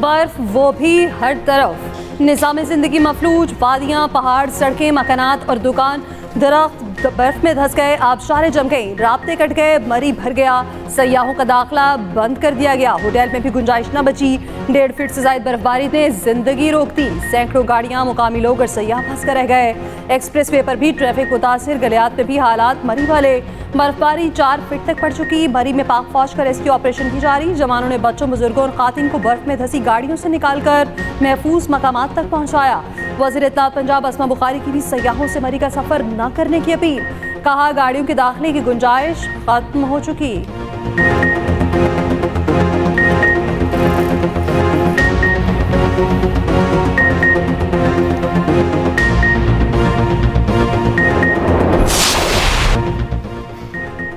बर्फ वो भी हर तरफ। निज़ाम ज़िंदगी मफलूज, वादियाँ, पहाड़, सड़कें, मकानात और दुकान दरख्त बर्फ में धंस गए, आबशारें जम गई, राब्ते कट गए, मरी भर गया, सयाहों का दाखिला बंद कर दिया गया, होटल में भी गुंजाइश न बची। 1.5 फीट से ज्यादा बर्फबारी ने जिंदगी रोक दी, सैकड़ों गाड़ियां, मुकामी लोग और सयाह फंस कर रह गए। एक्सप्रेस वे पर भी ट्रैफिक मुतासिर, गलियात में भी हालात मरी वाले। बर्फबारी 4 फीट तक पड़ चुकी। मरी में पाक फौज का रेस्क्यू ऑपरेशन की जारी। जवानों ने बच्चों, बुजुर्गों और खातिन को बर्फ में धंसी गाड़ियों से निकालकर महफूज मकामात तक पहुंचाया। वज़ीर इत्तलात पंजाब अस्मा बुखारी की भी सयाहों से मरी का सफर न करने की अपील। कहा, गाड़ियों के दाखिले की गुंजाइश खत्म हो चुकी।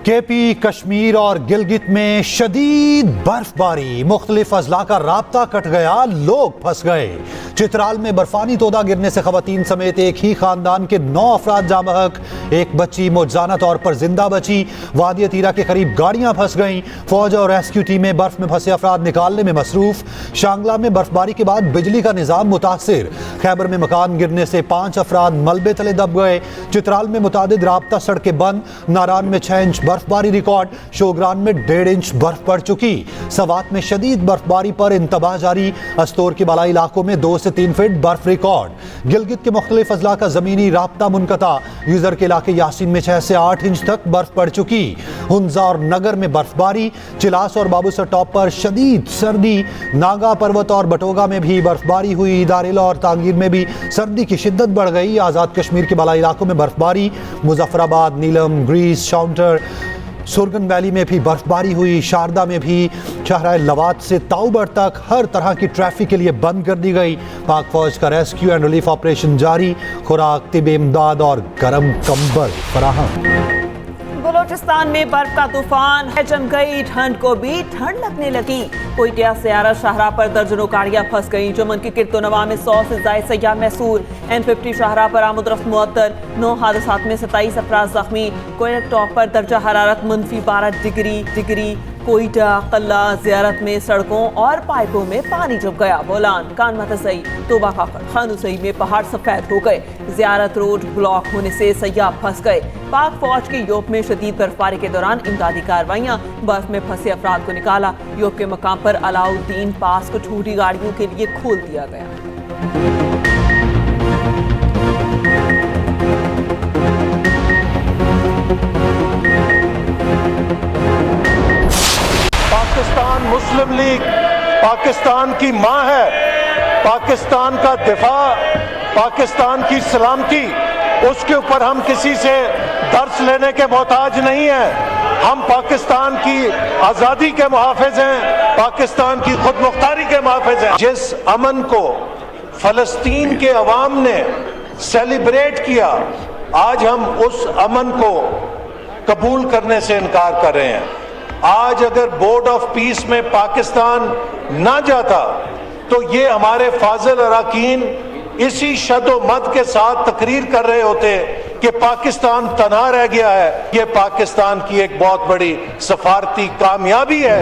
केपी, कश्मीर और गिलगित में शदीद बर्फबारी, मुख्तलिफ अजला का राब्ता कट गया, लोग फंस गए। चित्राल में बर्फानी तोदा गिरने से खवातीन समेत एक ही खानदान के 9 अफराद जाँ बहक, एक बच्ची मौजज़ाना तौर पर जिंदा बची। वादी तीरा के करीब गाड़ियां फंस गईं। फौज और रेस्क्यू टीमें बर्फ में फंसे अफराद निकालने में मसरूफ। शांगला में बर्फबारी के बाद बिजली का निजाम मुतासिर। खैबर में मकान गिरने से 5 अफराद मलबे तले दब गए। चित्राल में मुतादिद राब्ता सड़कें बंद। नारान में 6 इंच बर्फबारी रिकॉर्ड। शोग्रान में 1.5 इंच बर्फ पड़ चुकी। सवात में शदीद बर्फबारी पर इंतबाह जारी। अस्तोर के बलाई इलाकों में 2 से 3 फीट बर्फ रिकॉर्ड। गिलगित के मुख्तलिफ अजला का जमीनी राब्ता मुनक़ता। यूजर के इलाके यासीन में 6 से 8 इंच तक बर्फ पड़ चुकी। हुंजा और नगर में बर्फबारी। चिलास और बाबूसर टॉप पर शदीद सर्दी। नागा पर्वत और बटोगा में भी बर्फबारी हुई। दारिला और तांगीर में भी सर्दी की शिद्दत बढ़ गई। आज़ाद कश्मीर के बलाई इलाकों में बर्फबारी। मुजफ्फराबाद, नीलम, ग्रीस, शाउंटर, सुरगन वैली में भी बर्फबारी हुई। शारदा में भी शहर लवात से ताउबर तक हर तरह की ट्रैफिक के लिए बंद कर दी गई। पाक फौज का रेस्क्यू एंड रिलीफ ऑपरेशन जारी। खुराक, तिब इमदाद और गर्म कंबल फराहम। बलोचिस्तान में बर्फ का तूफान है, जम गई, ठंड को भी ठंड लगने लगी। कोयटिया सयारा शाहराह पर दर्जनों गाड़ियां फंस गईं। जमन की किरतोनवा में 100 से ज्यादा सयाह महसूर। N50 शाहराह पर आमद रफ्त मुअत्तल। 9 हादसात में 27 अफराद जख्मी। कोयट टॉप पर दर्जा हरारत -12 डिग्री। कोयटा, कल्ला, ज़ियारत में सड़कों और पाइपों में पानी जम गया। बोलान, कानमतसई, तोबा खाकर, खानुसई में पहाड़ सफेद हो गए। ज़ियारत रोड ब्लॉक होने से सयाह फंस गए। पाक फौज के यूप में शदीद बर्फबारी के दौरान इमदादी कार्रवाइयाँ। बर्फ में फंसे अफराद को निकाला। यूप के मकाम पर अलाउद्दीन पास को छोटी गाड़ियों के लिए खोल दिया गया। पाकिस्तान मुस्लिम लीग पाकिस्तान की मां है। पाकिस्तान का दिफा, पाकिस्तान की सलामती, उसके ऊपर हम किसी से दर्स लेने के मोहताज नहीं हैं। हम पाकिस्तान की आज़ादी के मुहाफिज हैं, पाकिस्तान की खुद मुख्तारी के मुहाफिज हैं। जिस अमन को फ़लस्तीन के अवाम ने सेलिब्रेट किया, आज हम उस अमन को कबूल करने से इनकार कर रहे हैं। आज अगर बोर्ड ऑफ पीस में पाकिस्तान ना जाता तो ये हमारे फाजिल अरकान इसी शदो मद के साथ तकरीर कर रहे होते कि पाकिस्तान तन्हा रह गया है। ये पाकिस्तान की एक बहुत बड़ी सफारती कामयाबी है।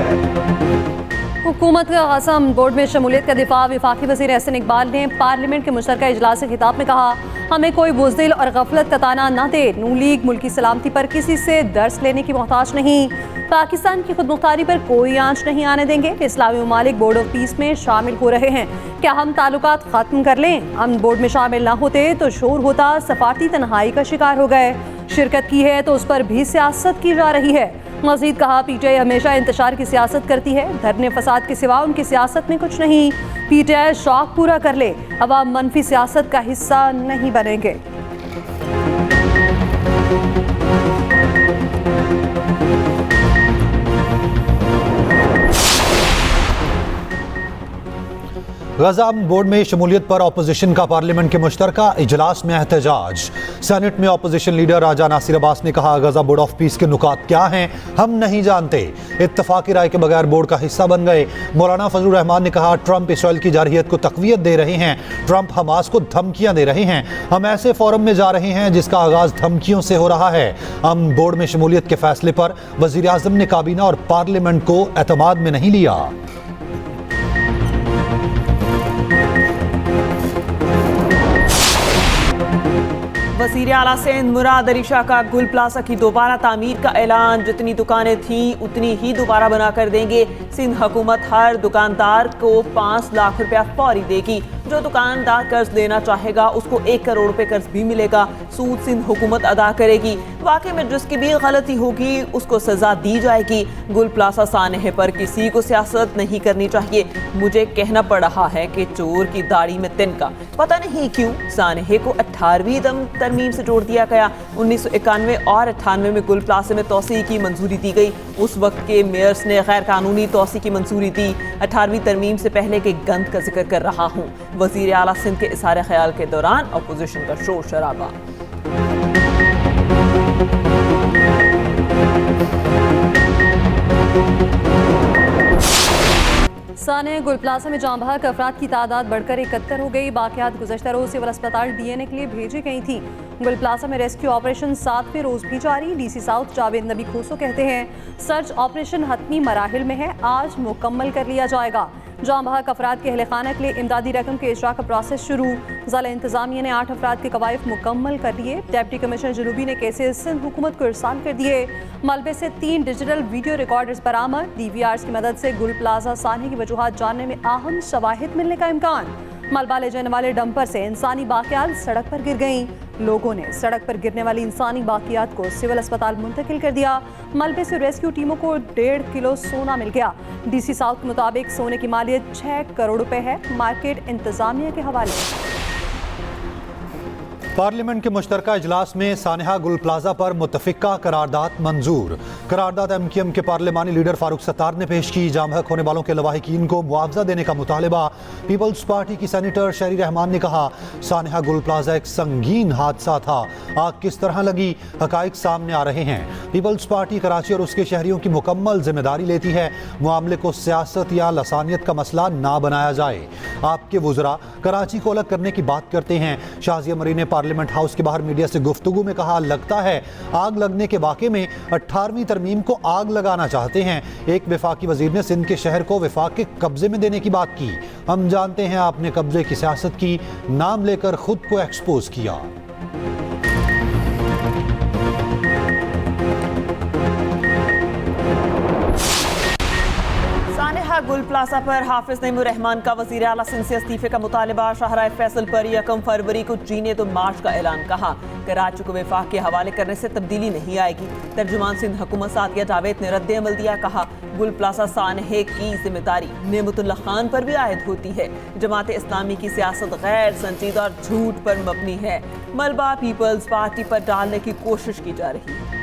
हुकूमत का असम बोर्ड में शमूलियत का दिफा। वफाकी वज़ीर एहसन इकबाल ने पार्लियामेंट के मुश्तरका इजलास से खिताब में कहा, हमें कोई बुज़दिल और गफलत का ताना न दे। नून लीग मुल्की सलामती पर किसी से दर्स लेने की मोहताज नहीं। पाकिस्तान की खुद मुख्तारी पर कोई आंच नहीं आने देंगे। इस्लामी ममालिक बोर्ड ऑफ पीस में शामिल हो रहे हैं। क्या हम ताल्लुकात ख़त्म कर लें? हम बोर्ड में शामिल ना होते तो शोर होता, सफारती तन्हाई का शिकार हो गए। शिरकत की है तो उस पर भी सियासत की जा रही है। मज़ीद कहा, PTI हमेशा इंतशार की सियासत करती है, धरने फसाद के सिवा उनकी सियासत में कुछ नहीं। PTI शौक पूरा कर ले, अवाम मनफी सियासत का हिस्सा नहीं बनेंगे। गजा बोर्ड में शमूलियत पर अपोजिशन का पार्लियामेंट के मुश्तरका इजलास में एहतजाज। सेनेट में अपोजिशन लीडर राजा नासिर अब्बास ने कहा, गजा बोर्ड ऑफ पीस के नुकात क्या हैं हम नहीं जानते। इत्तफाकी राय के बगैर बोर्ड का हिस्सा बन गए। मौलाना फजलुर रहमान ने कहा, ट्रंप इसराइल की जारहियत को तक़वियत दे रहे हैं, ट्रंप हमास को धमकियां दे रहे हैं। हम ऐसे फोरम में जा रहे हैं जिसका आगाज धमकियों से हो रहा है। हम बोर्ड में शमूलियत के फैसले पर वज़ीर आज़म ने काबीना और पार्लियामेंट को एतमाद में नहीं लिया। वज़ीर आला सिंध मुराद अली शाह का गुल प्लाजा की दोबारा तामीर का ऐलान। जितनी दुकानें थीं उतनी ही दोबारा बना कर देंगे। सिंध हुकूमत हर दुकानदार को 5 लाख रुपया फौरी देगी। जो दुकानदार कर्ज लेना चाहेगा उसको 1 करोड़ रुपए कर्ज भी मिलेगा। सूद सिंध हुकूमत अदा करेगी। वाकई में जिसकी भी गलती होगी उसको सजा दी जाएगी। गुल प्लाजा सानहे पर किसी को सियासत नहीं करनी चाहिए। मुझे कहना पड़ रहा है कि चोर की दाढ़ी में तिनका। पता नहीं क्यों सानहे को 18वीं तरमीम से जोड़ दिया गया। 1991 और 98 में गुल प्लाजा में तोसी की मंजूरी दी गई। उस वक्त के मेयर्स ने गैर कानूनी तोसी की मंजूरी दी। 18वीं तरमीम से पहले के गंद का जिक्र कर रहा हूँ। वज़ीर आला सिंध के इशारे ख्याल के दौरान अपोजिशन का शोर शराबा। साने गुल प्लाजा में जाम बहक अफराद की तादाद बढ़कर 71 हो गई। बाकियात गुज़श्ता रोज सिविल अस्पताल DNA के लिए भेजी गई थी। गुल प्लाजा में रेस्क्यू ऑपरेशन 7वें रोज भी जारी। DC साउथ जावेद नबी खोसो कहते हैं सर्च ऑपरेशन हतमी मराहिल में है, आज मुकम्मल कर लिया जाएगा। जाम बहक अफराद के अहले खाना के लिए इमदादी रकम के इजरा का प्रोसेस शुरू। ज़िला इंतजामिया ने 8 अफराद के कवायफ मुकम्मल कर लिए। डिप्टी कमिश्नर जनूबी ने केसेस सिंध हुकूमत को इरसाल कर दिए। मलबे से 3 डिजिटल वीडियो रिकॉर्डर्स बरामद। DVRs की मदद से गुल प्लाजा सानहे की वजूहात जानने में अहम शवाहिद मिलने का इम्कान। मलबा ले जाने वाले डंपर से इंसानी बाकियात सड़क पर गिर गईं। लोगों ने सड़क पर गिरने वाली इंसानी बाकियात को सिविल अस्पताल मुंतकिल कर दिया। मलबे से रेस्क्यू टीमों को 1.5 किलो सोना मिल गया। DC साउथ के मुताबिक सोने की मालियत 6 करोड़ रुपए है। मार्केट इंतजामिया के हवाले। पार्लियामेंट के मुश्तरका इजलास में सानहा गुल प्लाजा पर मुतफिका करारदाद मंजूर। करारदाद MQM के पार्लिमानी लीडर फारूक सत्तार ने पेश की। जाम बहक होने वालों के लवाहिकीन को मुआवजा देने का मुतालबा। पीपल्स पार्टी की सेनेटर शहरी रहमान ने कहा सानहा गुल प्लाजा एक संगीन हादसा था, आग किस तरह लगी हकाइक सामने आ रहे हैं। पीपल्स पार्टी कराची और उसके शहरियों की मुकम्मल जिम्मेदारी लेती है। मामले को सियासत या लसानियत का मसला ना बनाया जाए। आपके वुज़रा कराची को अलग करने की बात करते हैं। शाजिया मरी ने पार्लियामेंट हाउस के बाहर मीडिया से गुफ्तगू में कहा लगता है आग लगने के वाक़े में 18वीं तरमीम को आग लगाना चाहते हैं। एक वफाकी वजीर ने सिंध के शहर को वफाक के कब्जे में देने की बात की। हम जानते हैं आपने कब्जे की सियासत की, नाम लेकर खुद को एक्सपोज किया। सानहा गुल प्लाजा पर हाफिज नईमुर रहमान का वज़ीर आला सिंध से इस्तीफे का मुतालबा। शाहराह फैसल पर 1 फरवरी को जीने तो मार्च का ऐलान। कहा कराची को वफाक के हवाले करने से तब्दीली नहीं आएगी। तर्जुमान सिंध हुकूमत सादिया जावेद ने रद्द अमल दिया। कहा गुल प्लाजा सानहे की जिम्मेदारी नेमतुल्लाह खान पर भी आयद होती है। जमात इस्लामी की सियासत गैर संजीदा और झूठ पर मबनी है। मलबा पीपल्स पार्टी पर डालने की कोशिश की जा रही है।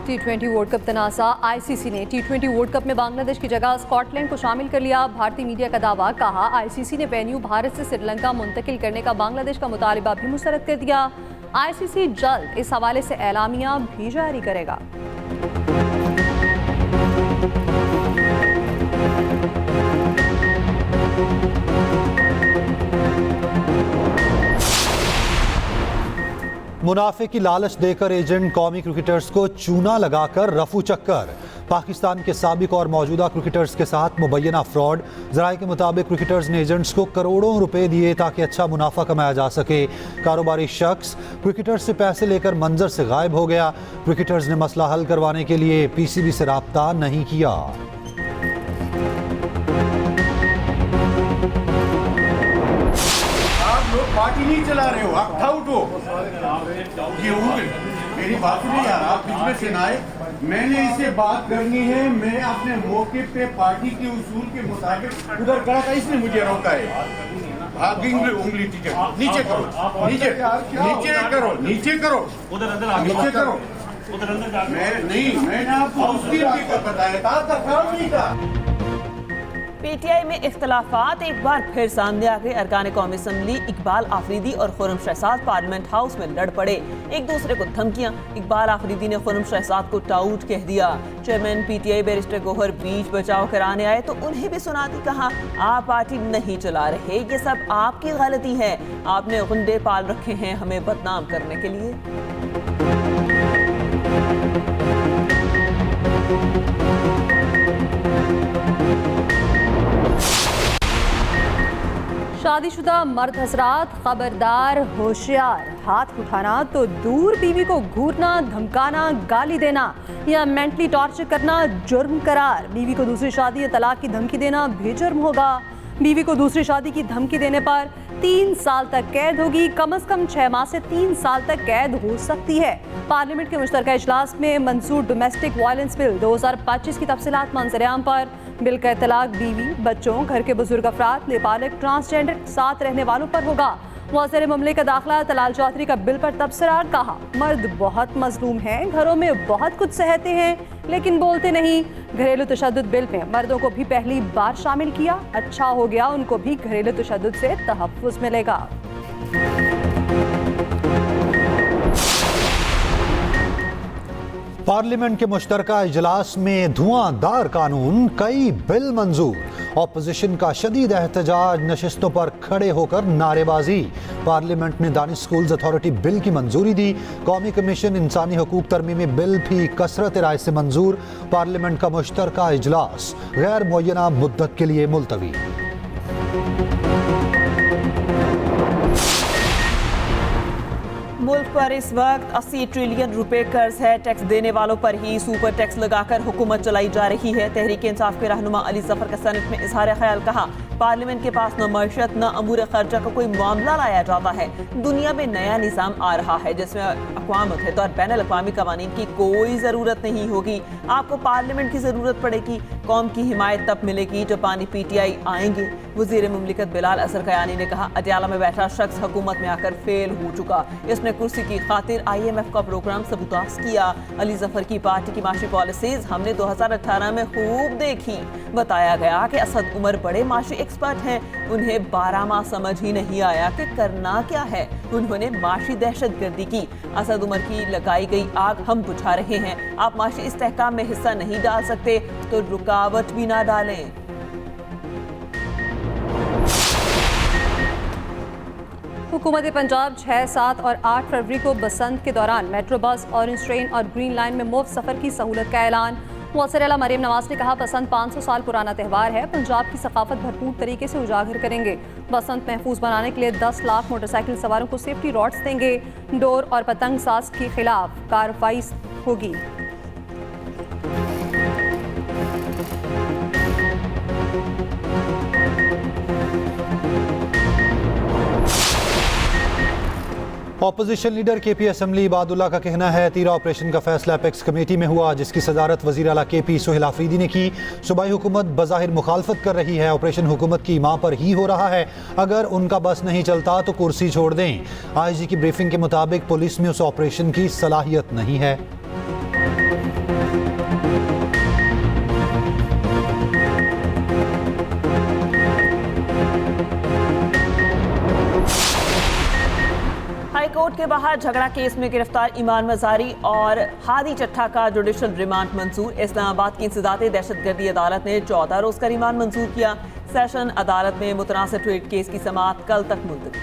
T20 world cup तनाज़ा। ICC ने T20 वर्ल्ड कप में बांग्लादेश की जगह स्कॉटलैंड को शामिल कर लिया। भारतीय मीडिया का दावा। कहा ICC ने वेन्यू भारत से श्रीलंका मुंतकिल करने का बांग्लादेश का मुतालिबा भी मुस्तरद कर दिया। ICC जल्द इस हवाले से एलामिया भी जारी करेगा। मुनाफे की लालच देकर एजेंट कौमी क्रिकेटर्स को चूना लगाकर रफू चक्कर। पाकिस्तान के साबिक और मौजूदा क्रिकेटर्स के साथ मुबैना फ्रॉड। ज़राए के मुताबिक क्रिकेटर्स ने एजेंट्स को करोड़ों रुपए दिए ताकि अच्छा मुनाफा कमाया जा सके। कारोबारी शख्स क्रिकेटर्स से पैसे लेकर मंजर से गायब हो गया। क्रिकेटर्स ने मसला हल करवाने के लिए PCB से राब्ता नहीं किया। पार्टी नहीं चला रहे हो, आप था उठो। ये मेरी बात नहीं यार, आप बीच में से ना आए। मैंने इसे बात करनी है। मैं अपने मौके पे पार्टी के उसूल के मुताबिक उधर खड़ा था, इसने मुझे रोका है। भागी उंगली नीचे करो, नीचे करो, नीचे करो, नीचे करो। मैंने आपको उसकी बताया था, आपका काम नहीं था। PTI में इख्तलाफात एक बार फिर सामने आ गए। अरकान कौमी असम्बली इकबाल आफरीदी और खुर्रम शहजाद पार्लियामेंट हाउस में लड़ पड़े। एक दूसरे को धमकियां। इकबाल आफरीदी ने खुर्रम शहजाद को टाउट कह दिया। चेयरमैन PTI बैरिस्टर गौहर बीच बचाव कराने आए तो उन्हें भी सुना दी। कहा आप पार्टी नहीं चला रहे, ये सब आपकी गलती है। आपने गुंडे पाल रखे हैं हमें बदनाम करने के लिए। शादीशुदा मर्द हजरात खबरदार, होशियार। हाथ उठाना तो दूर, बीवी को घूरना, धमकाना, गाली देना या मेंटली टॉर्चर करना जुर्म करार। बीवी को दूसरी शादी या तलाक की धमकी देना भी जुर्म होगा। बीवी को दूसरी शादी की धमकी देने पर 3 साल तक कैद होगी। कम से कम 6 माह से 3 साल तक कैद हो सकती है। पार्लियामेंट के मुश्तरका इजलास में मंजूर डोमेस्टिक वायलेंस बिल 2025 की तफसीलात मंजरेआम पर। बिल का इतलाक बीवी, बच्चों, घर के बुजुर्ग अफराद, नाबालिग, ट्रांसजेंडर साथ रहने वालों पर होगा। वज़ीर मुमलिकत दाखिला तलाल चौधरी का बिल पर तबसरा, कहा मर्द बहुत मजलूम हैं, घरों में बहुत कुछ सहते हैं लेकिन बोलते नहीं। घरेलू तशद्दुद बिल में मर्दों को भी पहली बार शामिल किया। अच्छा हो गया, उनको भी घरेलू तशद्दुद से तहफ़्फ़ुज़ मिलेगा। पार्लियामेंट के मुश्तरका इजलास में धुआंधार कानून, कई बिल मंजूर। ऑपोजिशन का शदीद एहतजाज, नशिस्तों पर खड़े होकर नारेबाजी। पार्लियामेंट ने दानिश स्कूल्स अथॉरिटी बिल की मंजूरी दी। कौमी कमीशन इंसानी हकूक तरमीमी बिल भी कसरत राय से मंजूर। पार्लियामेंट का मुश्तरका इजलास गैर मुअय्यना मुद्दत के लिए मुलतवी। मुल्क पर इस वक्त 80 ट्रिलियन रुपए कर्ज है। टैक्स देने वालों पर ही सुपर टैक्स लगाकर हुकूमत चलाई जा रही है। तहरीक इंसाफ के रहनुमा अली जफर का सनत में इजहार ख्याल, कहा पार्लियामेंट के पास न मईशत न अमूर खर्चा का कोई मामला लाया जाता है। दुनिया में नया निज़ाम आ रहा है जिसमें अक़वाम मुत्तहिदा और बैन अल-अक़वामी क़वानीन की कोई ज़रूरत नहीं होगी। आपको पार्लियामेंट की ज़रूरत पड़ेगी। कौम की हिमायत तब मिलेगी जब पानी PTI आएंगे। वज़ीर मुमलिकत बिलाल असर कयानी ने कहा अडयाला में बैठा शख्स हुकूमत में आकर फेल हो चुका। इसने कुर्सी की खातिर IMF का प्रोग्राम सबूतास किया। अली जफर की पार्टी की माशी पॉलिसीज हमने 2018 में खूब देखी। बताया गया कि असद उमर बड़े माशी एक्सपर्ट हैं, उन्हें 12 माह समझ ही नहीं आया कि करना क्या है। उन्होंने माशी दहशतगर्दी की। असद उमर की लगाई गई आग हम बुझा रहे हैं। आप माशी इस्तेहकाम में हिस्सा नहीं डाल सकते तो रुकावट भी ना डालें। हुकूमत पंजाब 6, 7 और 8 फरवरी को बसंत के दौरान मेट्रो बस, ऑरेंज ट्रेन और ग्रीन लाइन में मुफ्त सफर की सहूलत का ऐलान। वज़ीर आला मरीम नवाज ने कहा बसंत 500 साल पुराना त्यौहार है, पंजाब की सकाफत भरपूर तरीके से उजागर करेंगे। बसंत महफूज बनाने के लिए 10 लाख मोटरसाइकिल सवारों को सेफ्टी रॉड्स देंगे। डोर और पतंग साज के खिलाफ कार्रवाई होगी। Opposition leader KP assembly Ibadullah का कहना है तीरा ऑपरेशन का फैसला एपेक्स कमेटी में हुआ, जिसकी सदारत वज़ीर आला KP सोहेल आफरीदी ने की। सूबाई हुकूमत बज़ाहिर मुखालफत कर रही है। ऑपरेशन हुकूमत की मां पर ही हो रहा है। अगर उनका बस नहीं चलता तो कुर्सी छोड़ दें। IG की ब्रीफिंग के मुताबिक पुलिस में उस ऑपरेशन की सलाहियत नहीं है। हाईकोर्ट के बाहर झगड़ा केस में गिरफ्तार ईमान मजारी और हादी चट्ठा का जुडिशल रिमांड मंजूर। इस्लामाबाद की इंसदादी दहशतगर्दी अदालत ने 14 रोज का रिमांड मंजूर किया। सेशन अदालत में मुतनासिब ट्रेड केस की समाअत कल तक मुलतवी।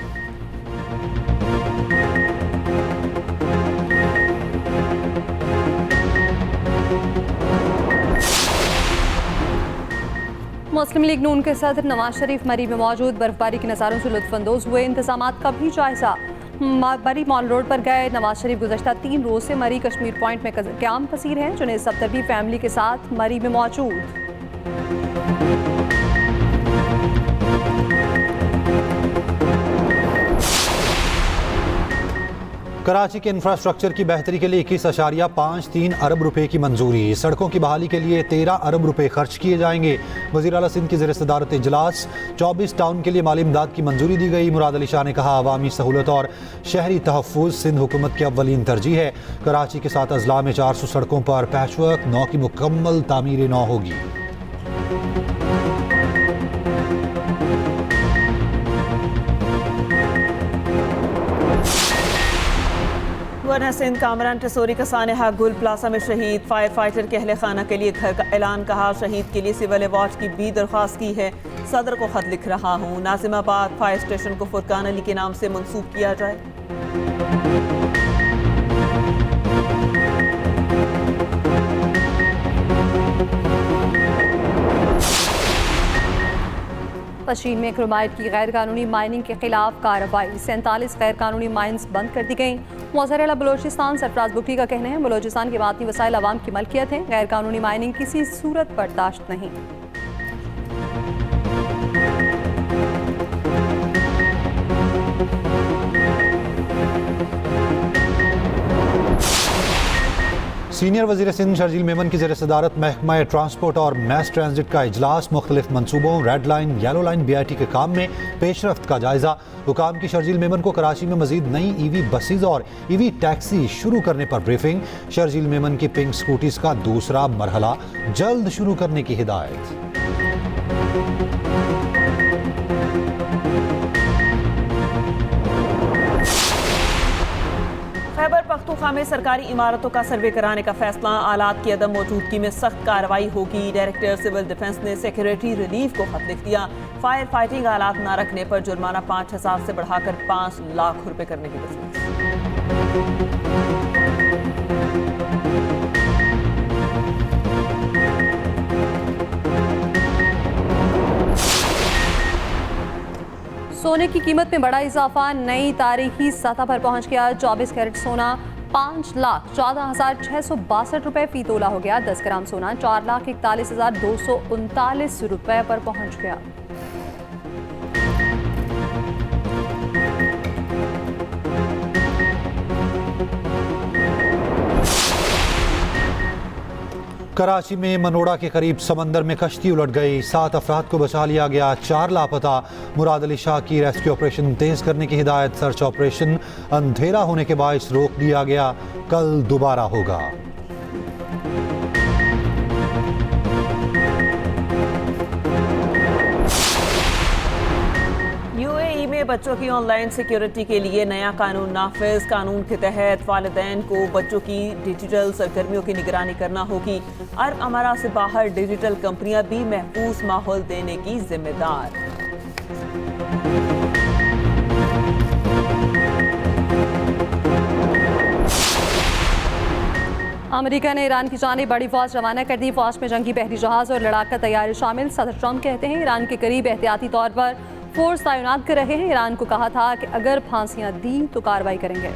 मुस्लिम लीग नून के सदर नवाज शरीफ मरी में मौजूद बर्फबारी के नज़ारों से लुत्फानंदोज हुए। इंतजामात का भी जायजा। मरी मॉल रोड पर गए नवाज शरीफ गुज़श्ता 3 रोज से मरी कश्मीर पॉइंट में क़याम पसीर हैं। जुनैद सब्तर भी फैमिली के साथ मरी में मौजूद। कराची के इंफ्रास्ट्रक्चर की बेहतरी के लिए 21.53 अरब रुपए की मंजूरी। सड़कों की बहाली के लिए 13 अरब रुपए खर्च किए जाएंगे। वज़ीर आला सिंध की ज़ेर सदारत इजलास 24 टाउन के लिए माली इमदाद की मंजूरी दी गई। मुराद अली शाह ने कहा अवामी सहूलत और शहरी तहफ़्फ़ुज़ सिंध हुकूमत की अव्वलीन तरजीह है। कराची के साथ अजला में 400 सड़कों पर पैचवर्क 9 की मुकम्मल तामीर 9 होगी। गवर्नर सिंध कामरान टेसोरी का सानहा गुल प्लाजा में शहीद। फायर फाइटर के अहले खाना के लिए घर का ऐलान। कहा शहीद के लिए सिविल अवार्ड की भी दरख्वास्त की है। सदर को खत लिख रहा हूँ। नाजिमाबाद फायर स्टेशन को फुरकान अली के नाम से मंसूब किया जाए। पश्चिम में क्रोमाइट की गैर कानूनी माइनिंग के खिलाफ कार्रवाई, 47 गैर कानूनी माइंस बंद कर दी गई। मोज़रेला बलोचिस्तान सरफराज बुगटी का कहना है बलोचिस्तान के बातनी वसाइल आवाम की मलकियत है, गैर कानूनी माइनिंग किसी सूरत बर्दाश्त नहीं। सीनियर वज़ीर सिंध शर्जील मेमन की ज़ेर सदारत महकमा ट्रांसपोर्ट और मैस ट्रांजिट का इजलास, मुख्तलिफ मनसूबों red line yellow line BIT के काम में पेशरफ्त का जायजा। हुकाम की शर्जील मेमन को कराची में मजीद नई EV बसेज और EV टैक्सी शुरू करने पर ब्रीफिंग। शर्जील मेमन की पिंक स्कूटीज का दूसरा मरहला जल्द शुरू करने की हिदायत। खैबर पख्तूनख्वा में सरकारी इमारतों का सर्वे कराने का फैसला, आलात की अदम मौजूदगी में सख्त कार्रवाई होगी। डायरेक्टर सिविल डिफेंस ने सेक्रेटरी रिलीफ को खत लिख दिया। फायर फाइटिंग आलात न रखने पर जुर्माना 5,000 से बढ़ाकर 5 लाख रुपए करने की तजवीज़। सोने की कीमत में बड़ा इजाफा, नई तारीखी सतह पर पहुंच गया। 24 कैरेट सोना 5,14,662 रुपए फी तोला हो गया। 10 ग्राम सोना 4,41,239 रुपए पर पहुंच गया। कराची में मनोड़ा के करीब समंदर में कश्ती उलट गई, 7 अफराद को बचा लिया गया, 4 लापता। मुराद अली शाह की रेस्क्यू ऑपरेशन तेज करने की हिदायत। सर्च ऑपरेशन अंधेरा होने के बायस रोक दिया गया, कल दोबारा होगा। UAE में बच्चों की ऑनलाइन सिक्योरिटी के लिए नया कानून नाफिज। कानून के तहत वालिदैन को बच्चों की डिजिटल सरगर्मियों की निगरानी करना होगी। अरब अमारात से बाहर डिजिटल कंपनियां भी महफूज माहौल देने की जिम्मेदार। अमेरिका ने ईरान की जानिब बड़ी फौज रवाना कर दी। फौज में जंगी बहरी जहाज और लड़ाका तैयारी शामिल। सदर ट्रंप कहते हैं ईरान के करीब एहतियाती तौर पर फोर्स तैनात कर रहे हैं। ईरान को कहा था कि अगर फांसियां दी तो कार्रवाई करेंगे।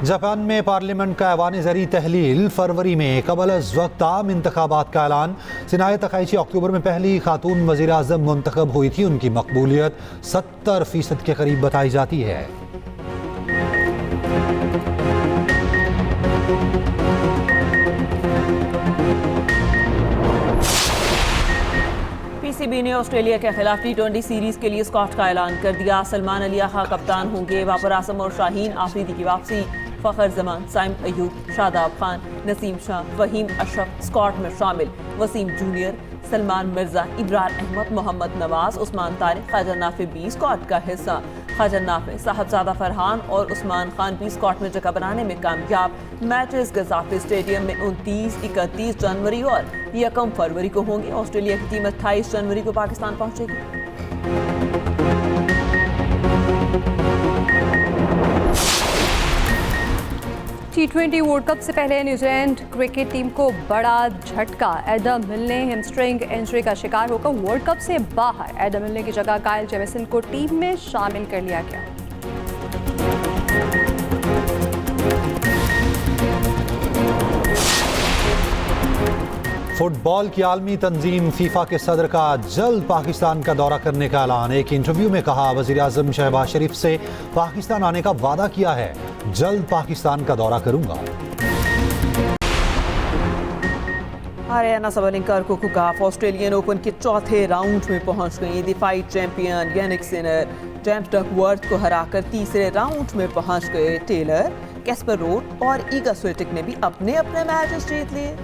जापान में पार्लियामेंट का ऐवान ज़री तहलील, फरवरी में कबल अज़ वक्त आम इंतखाबात का ऐलान। सिनाए तकाईची अक्टूबर में पहली खातून वज़ीर आज़म मुंतखब हुई थी। उनकी मकबूलियत 70% के करीब बताई जाती है। PCB ने ऑस्ट्रेलिया के खिलाफ T20 सीरीज के लिए स्क्वाड का ऐलान कर दिया। सलमान अली खां कप्तान होंगे। बाबर आजम और शाहीन आफरीदी की वापसी। फखर जमान, साइम अयूब, शादाब खान, नसीम शाह, वहीम अशरफ स्क्वाड में शामिल। वसीम जूनियर, सलमान मिर्जा, इब्रार अहमद, मोहम्मद नवाज, उस्मान तारिक, ख्वाजा नाफे भी स्क्वाड का हिस्सा। ख्वाजा नाफे, साहबजादा फरहान और उस्मान खान भी स्क्वाड में जगह बनाने में कामयाब। मैचेस गजाफी स्टेडियम में 29, 31 जनवरी और 1 फरवरी को होंगे। ऑस्ट्रेलिया की टीम 28 जनवरी को पाकिस्तान पहुंचेगी। T20 वर्ल्ड कप से पहले न्यूजीलैंड क्रिकेट टीम को बड़ा झटका। एडम मिल ने हैमस्ट्रिंग इंजरी का शिकार होकर वर्ल्ड कप से बाहर। एडम मिल की जगह काइल जेमिसन को टीम में शामिल कर लिया गया। फुटबॉल की आलमी तंजीम फीफा के सदर का जल्द पाकिस्तान का दौरा करने का ऐलान। एक इंटरव्यू में कहा वज़ीर आज़म शहबाज शरीफ से पाकिस्तान आने का वादा किया है, जल्द पाकिस्तान का दौरा करूंगा। आर्याना सबलिंकर को कुकाफ ऑस्ट्रेलियन ओपन के चौथे राउंड में पहुंच गई। दिफाई champion Jannik Sinner James Duckworth को हराकर तीसरे राउंड में पहुंच गए। टेलर, कैस्पर रोड और ईगा स्विटिक ने भी अपने अपने मैचेस जीत लिए।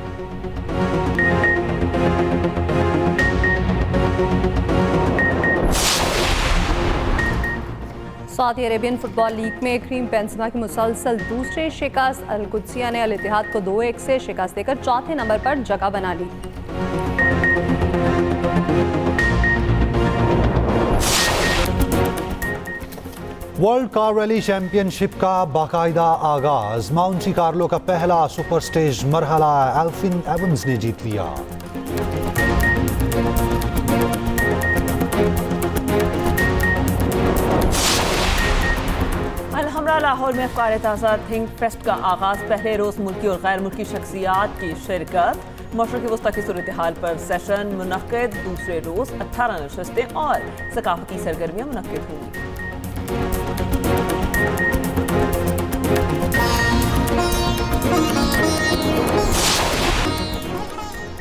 सऊदी अरेबियन फुटबॉल लीग में क्रीम बेंज़ेमा की मुसलसल दूसरे शिकस्त। अल कुद्सिया ने अल इत्तेहाद को 2-1 से शिकस्त देकर चौथे नंबर पर जगह बना ली। वर्ल्ड कार रैली चैंपियनशिप का बाकायदा आगाज। माउंटी कार्लो का पहला सुपर स्टेज मरहला एल्फिन एवंस ने जीत लिया। अलहमरा लाहौर में अफ़कार ताज़ा थिंक फेस्ट का आगाज़। पहले रोज़ मुल्की और गैर मुल्की शख्सियात की शिरकत। मशरक़ी वस्ता की सूरत हाल पर सेशन मुनक़्क़िद। दूसरे रोज़ 18 नशस्तें और सकाफ़ती सरगर्मियाँ मुनक़्क़िद हुई।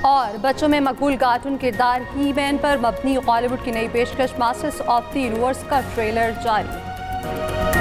और बच्चों में मकबूल कार्टून किरदार ही मैन पर मबनी बॉलीवुड की नई पेशकश मास्टर्स ऑफ द यूनिवर्स का ट्रेलर जारी।